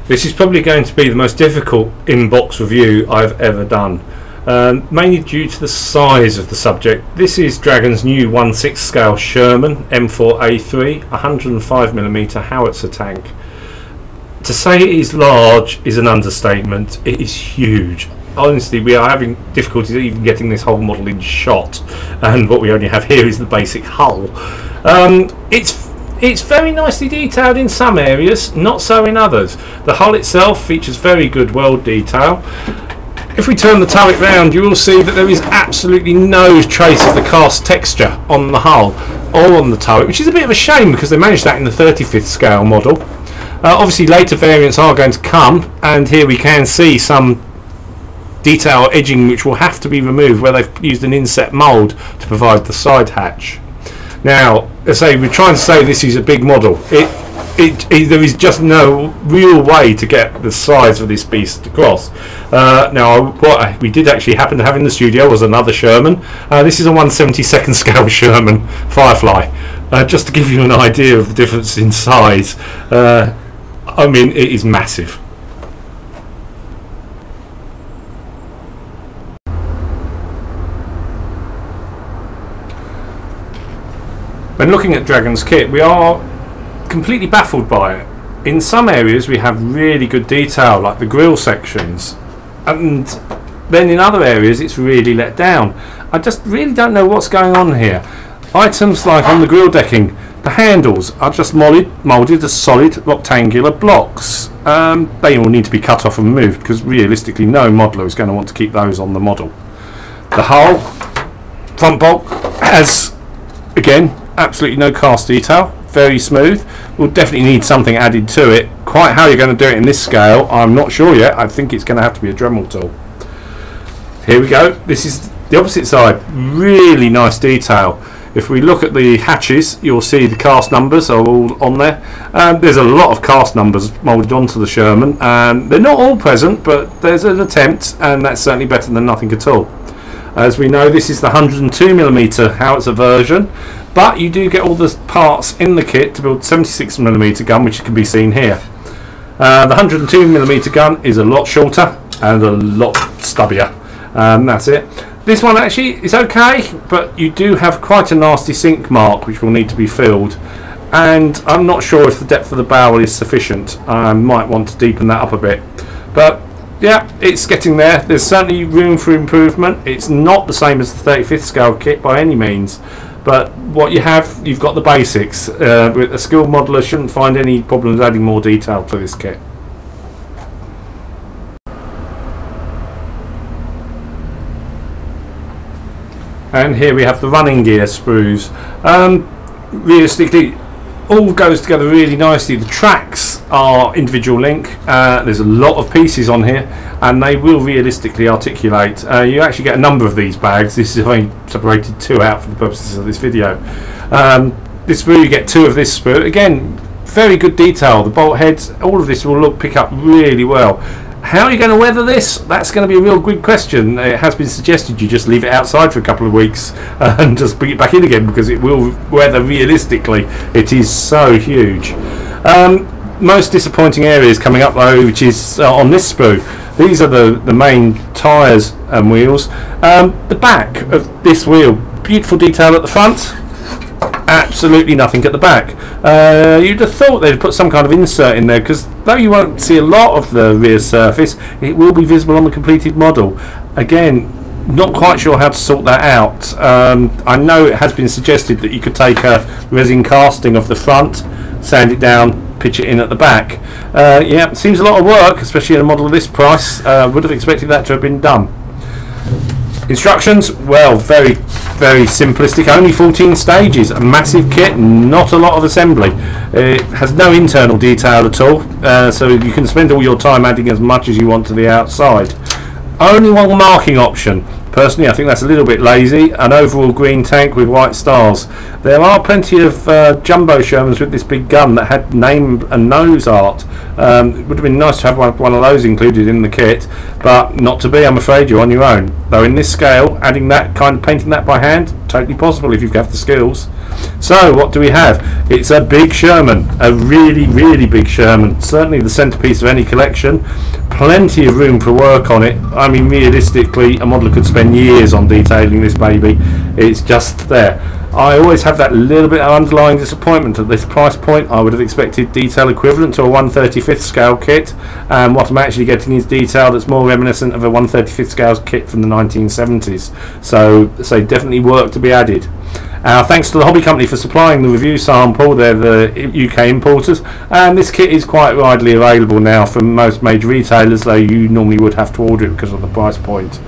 This is probably going to be the most difficult in-box review I've ever done, mainly due to the size of the subject. This is Dragon's new 1/6 scale Sherman M4A3 105mm howitzer tank. To say it is large is an understatement. It is huge. Honestly, we are having difficulties even getting this whole model in shot, and what we only have here is the basic hull. It's very nicely detailed in some areas, not so in others. The hull itself features very good weld detail. If we turn the turret round, you will see that there is absolutely no trace of the cast texture on the hull or on the turret, which is a bit of a shame because they managed that in the 35th scale model. Obviously later variants are going to come, and here we can see some detail edging which will have to be removed where they've used an inset mould to provide the side hatch. Now, as I say, we're trying to say this is a big model. There is just no real way to get the size of this beast across. Now, what we did actually happen to have in the studio was another Sherman. This is a 1/72nd scale Sherman Firefly. Just to give you an idea of the difference in size, I mean, it is massive. When looking at Dragon's kit, we are completely baffled by it. In some areas we have really good detail, like the grille sections, and then in other areas it's really let down. I just really don't know what's going on here. Items like on the grille decking, the handles are just moulded as solid rectangular blocks. They all need to be cut off and removed because realistically no modeller is going to want to keep those on the model. The hull, front bulk, has again absolutely no cast detail, very smooth. We'll definitely need something added to it. Quite how you're going to do it in this scale, I'm not sure yet. I think it's going to have to be a Dremel tool. Here we go. This is the opposite side. Really nice detail. If we look at the hatches, you'll see the cast numbers are all on there. There's a lot of cast numbers moulded onto the Sherman. They're not all present, but there's an attempt, and that's certainly better than nothing at all. As we know, this is the 102mm howitzer version, but you do get all the parts in the kit to build 76mm gun, which can be seen here. The 102mm gun is a lot shorter and a lot stubbier. That's it. This one actually is okay, but you do have quite a nasty sink mark which will need to be filled, and I'm not sure if the depth of the barrel is sufficient. I might want to deepen that up a bit, but yeah, it's getting there. There's certainly room for improvement. It's not the same as the 35th scale kit by any means, but what you have, you've got the basics. A skilled modeller shouldn't find any problems adding more detail to this kit. And here we have the running gear sprues. Realistically, all goes together really nicely. The tracks are individual link. There's a lot of pieces on here, and they will realistically articulate. You actually get a number of these bags. This is only separated two out for the purposes of this video. This sprue, you get two of this sprue. Again, very good detail. The bolt heads, all of this will pick up really well. How are you going to weather this? That's going to be a real good question. It has been suggested you just leave it outside for a couple of weeks and just bring it back in again, because it will weather realistically. It is so huge. Most disappointing areas coming up though, which is on this sprue. These are the main tyres and wheels. The back of this wheel, beautiful detail at the front. Absolutely nothing at the back. You'd have thought they'd put some kind of insert in there, because though you won't see a lot of the rear surface, it will be visible on the completed model. Again, not quite sure how to sort that out. I know it has been suggested that you could take a resin casting of the front, sand it down, pitch it in at the back. Yeah, it seems a lot of work, especially in a model of this price. Would have expected that to have been done. Instructions, well, very simplistic. Only 14 stages, a massive kit, not a lot of assembly. It has no internal detail at all, so you can spend all your time adding as much as you want to the outside. Only one marking option. Personally, I think that's a little bit lazy. An overall green tank with white stars. There are plenty of jumbo Shermans with this big gun that had name and nose art. It would have been nice to have one of those included in the kit, but not to be, I'm afraid. You're on your own. Though in this scale, adding that, painting that by hand, totally possible if you have the skills. So what do we have? It's a big Sherman, a really big Sherman, certainly the centerpiece of any collection. Plenty of room for work on it. I mean, realistically, a modeler could spend years on detailing this baby. It's just there. I always have that little bit of underlying disappointment at this price point. I would have expected detail equivalent to a 1/35th scale kit, and what I'm actually getting is detail that's more reminiscent of a 1/35th scale kit from the 1970s. So definitely work to be added. Thanks to the Hobby Company for supplying the review sample. They're the UK importers, and this kit is quite widely available now from most major retailers, though you normally would have to order it because of the price point.